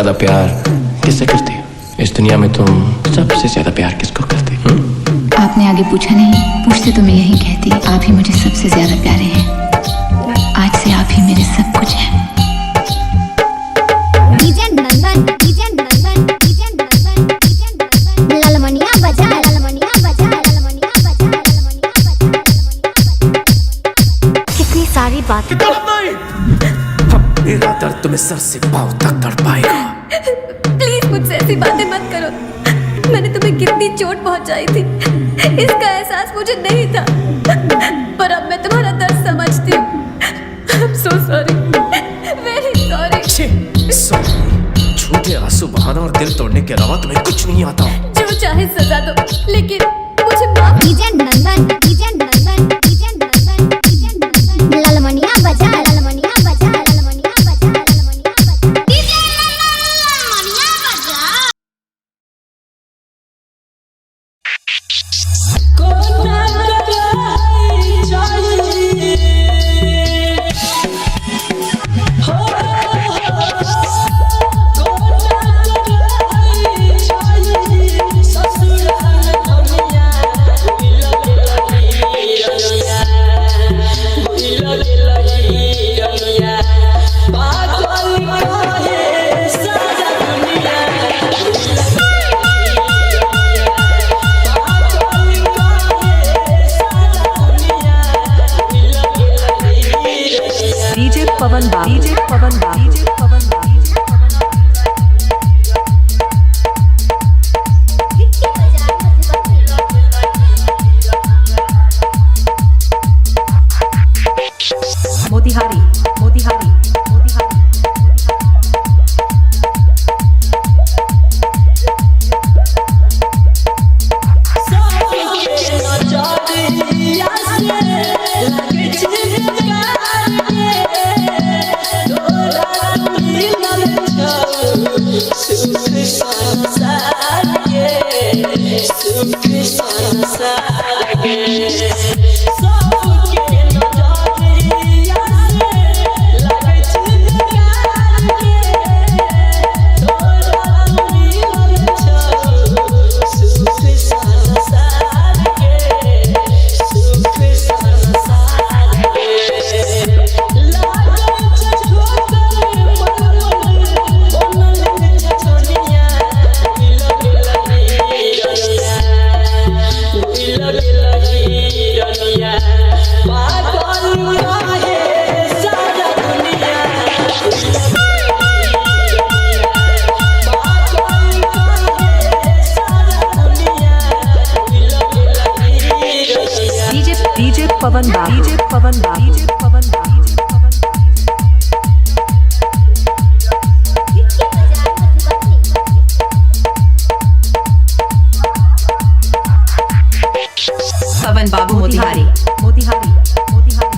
ज्यादा प्यार किससे करती हो? इस दुनिया में तुम सबसे ज्यादा प्यार किसको करती हो? आपने आगे पूछा नहीं, पूछते तो मैं यही कहती, आप ही मुझे सबसे ज्यादा प्यारे हैं। आज से आप ही मेरे सब कुछ हैं। ललमनिया बजा, ललमनिया बजा, ललमनिया बजा, ललमनिया बजा। कितनी सारी बातें। मेरा दर्द तुम्हें सर से पांव तक कर पाएगा। प्लीज मुझसे ऐसी बातें मत करो। मैंने तुम्हें कितनी चोट पहुंचाई थी, इसका एहसास मुझे नहीं था, पर अब मैं तुम्हारा दर्द समझती हूँ। I'm so sorry, very sorry। झूठे आंसू बहाना और दिल तोड़ने के अलावा तुम्हें कुछ नहीं आता। जो चाहे सजा दो, लेकिन मुझे माफ। डीजे नंदन, डीजे नंदन, डीजे नंदन, डीजे नंदन। ललमनिया बजा, ललमनिया बजा, ललमनिया बजा, ललमनिया बजा। डीजे ललमनिया बजा। डीजे पवन बा, डीजे पवन बा, डीजे पवन बा, डीजे पवन बा। मोतिहारी, मोतिहारी, मोतिहारी। डीजे पवन बा, डीजे पवन बा, डीजे पवन बा, डीजे पवन बा। पवन बाबू मोतिहारी, मोतिहारी, मोतिहारी।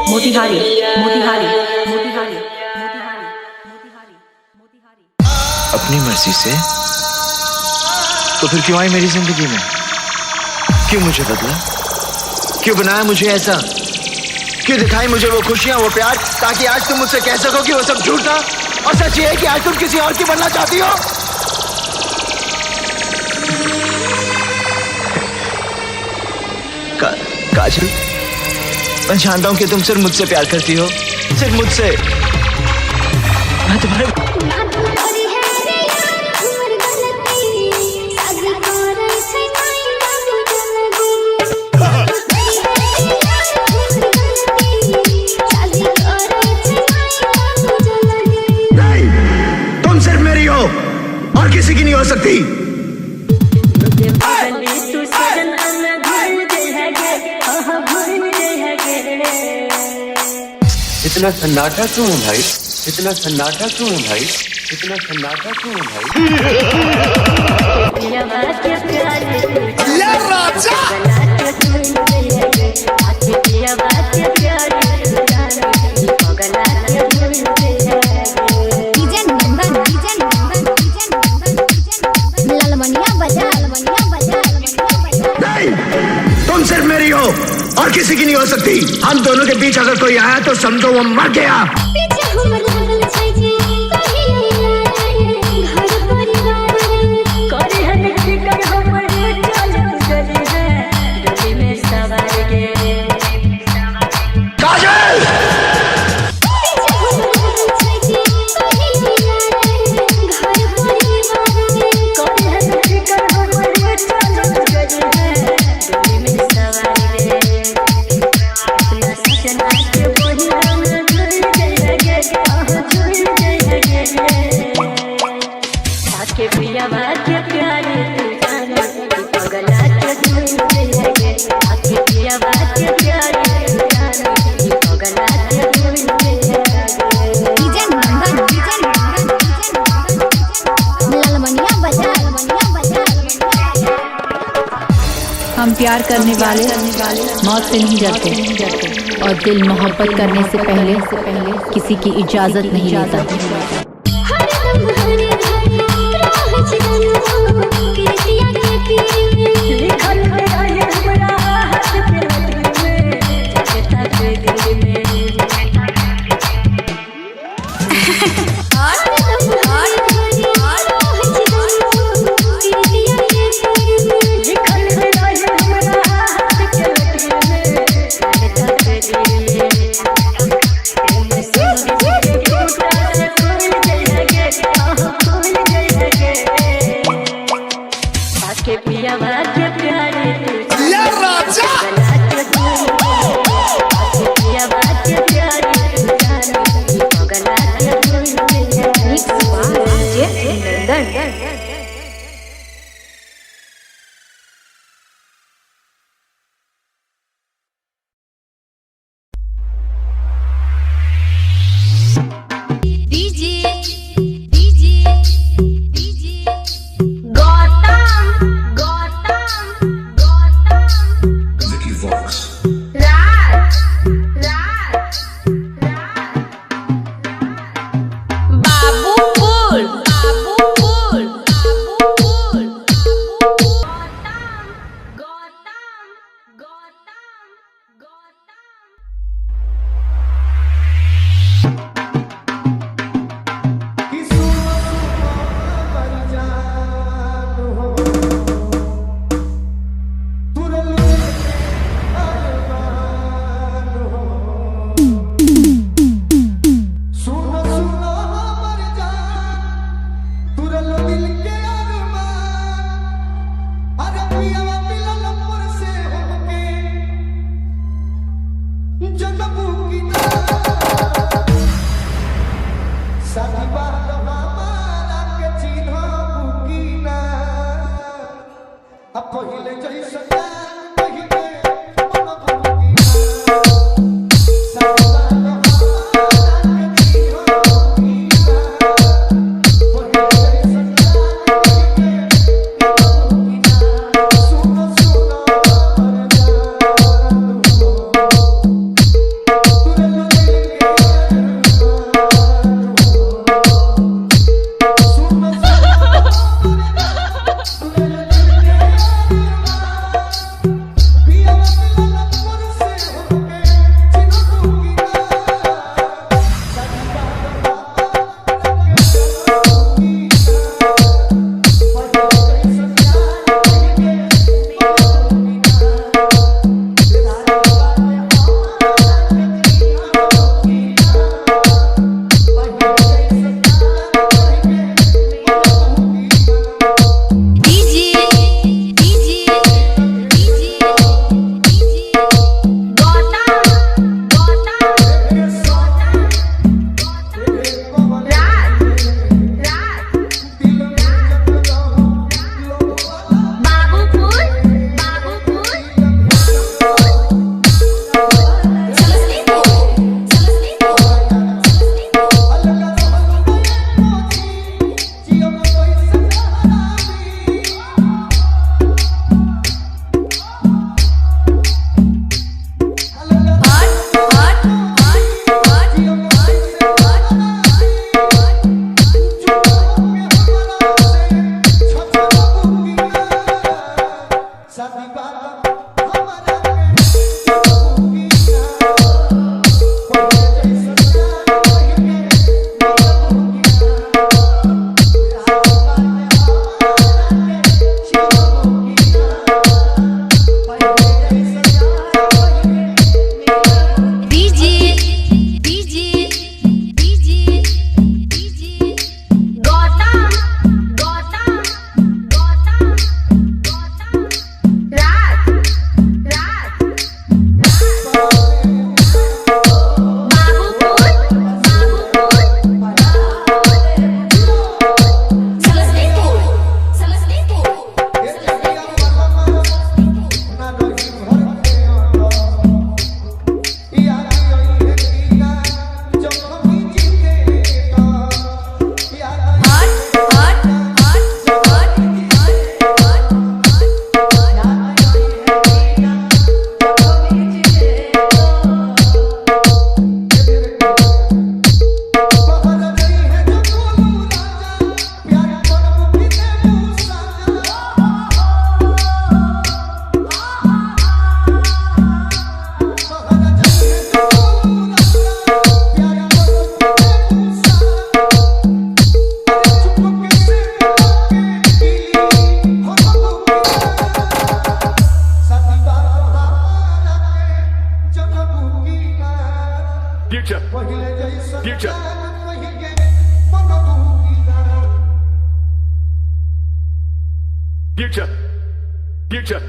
मोतिहारी, मोतिहारी, मोतिहारी, मोतिहारी, मोतिहारी, मोतिहारी। अपनी मर्जी से तो फिर क्यों आई मेरी जिंदगी में? क्यों मुझे बदला? क्यों बनाया मुझे ऐसा? क्यों दिखाई मुझे वो खुशियां, वो प्यार, ताकि आज तुम मुझसे कह सको कि वो सब झूठ था और सच ये है कि आज तुम किसी और की बनना चाहती हो? काजल, मैं जानता हूं कि तुम सिर्फ मुझसे प्यार करती हो, सिर्फ मुझसे। मैं तुम्हारे और किसी की नहीं हो सकती। इतना सन्नाटा क्यों है भाई? इतना सन्नाटा क्यों है भाई? इतना सन्नाटा क्यों है भाई? तुम सिर्फ मेरी हो और किसी की नहीं हो सकती। हम दोनों के बीच अगर कोई आया तो समझो वो मर गया। हम प्यार करने वाले मौत से नहीं डरते और दिल मोहब्बत करने से पहले किसी की इजाजत नहीं लेता। Future. Future. Future. Future.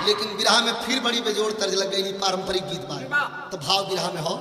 लेकिन विरह में फिर बड़ी बेजोड़ तर्ज लग गई पारंपरिक गीत बार तो भाव विरह में हो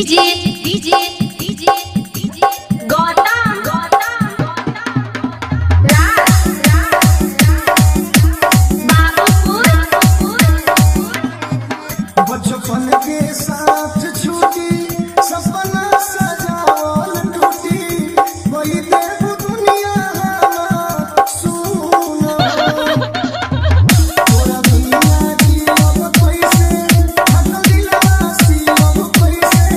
DJ DJ DJ DJ Gautam Gautam बचपन के साथ छूटी सपना सजावल टूटी वही देव दुनिया सुनो तोरा बिना जीव कैसे हट दिलवा सीव कैसे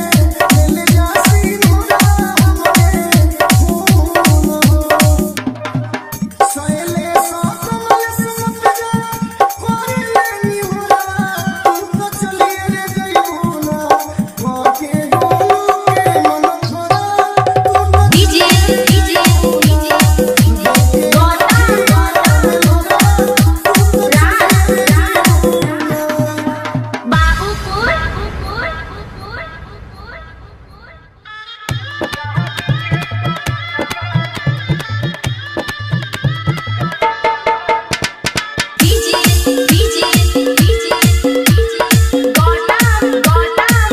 ले जासी नूरा हमरे खूनो सहेले साथ मल समत जा कोरी लेनी हुआ तू तो चलिए रे गईबूना के गोलू के मन छोड़ा तू तो DJ DJ DJ Gautam Babupur DJ DJ DJ Gautam Gautam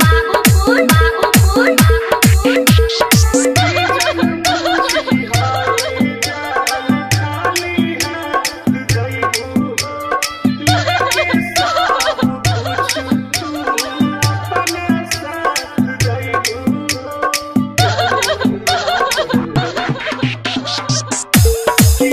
Babupur Babupur DJ DJ DJ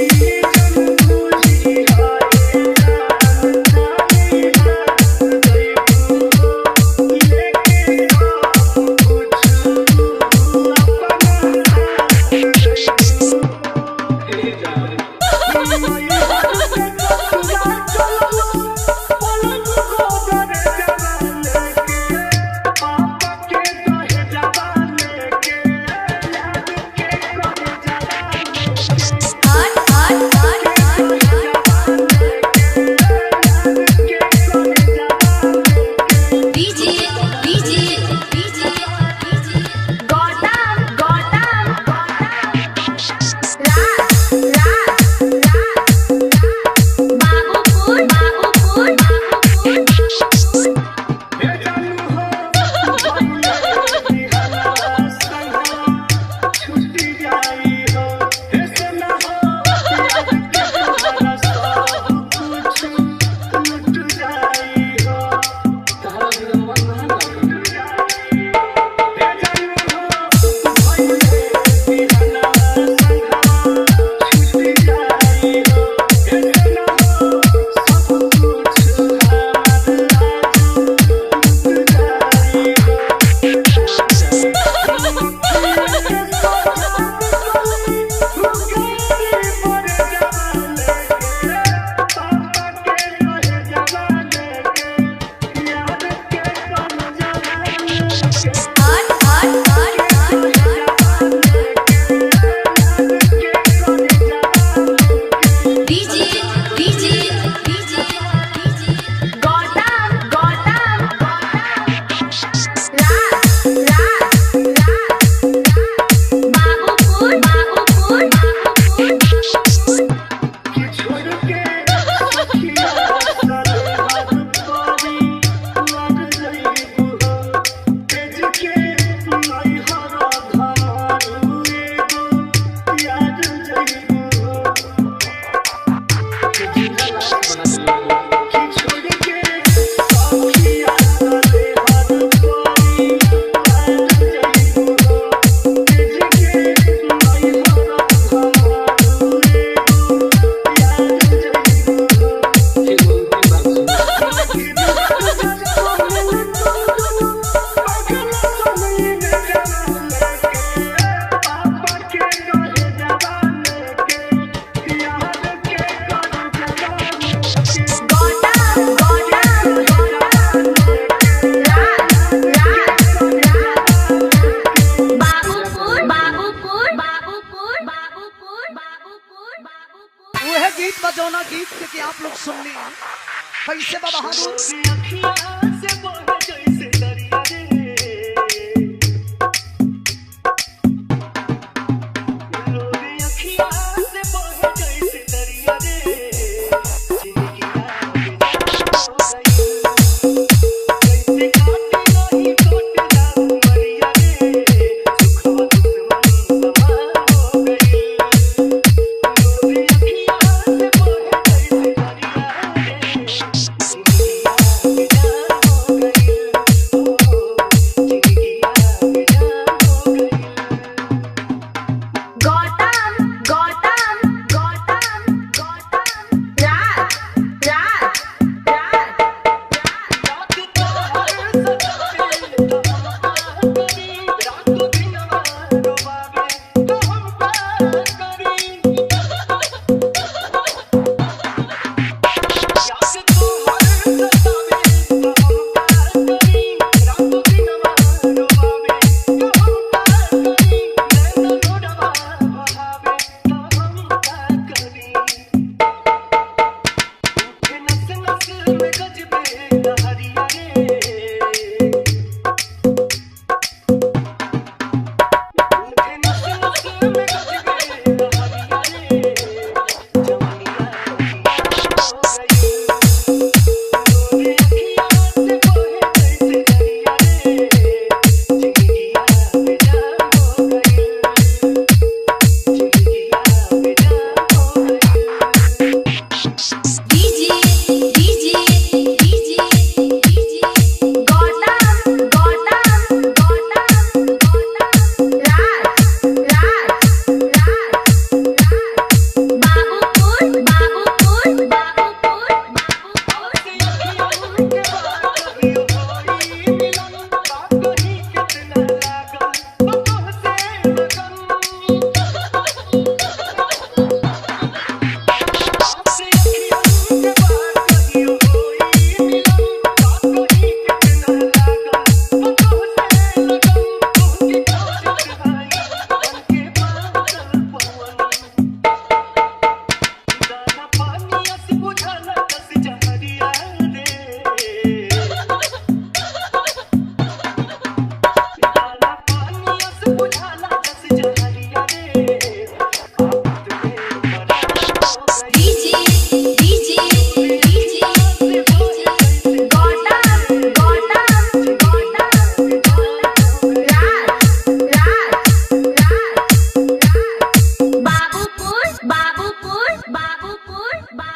Gautam Gautam Babupur Babupur DJ DJ DJ Gautam Gautam Babupur Babupur गीत बजौना गीत के आप लोग सुन ली कैसे बा बहादुर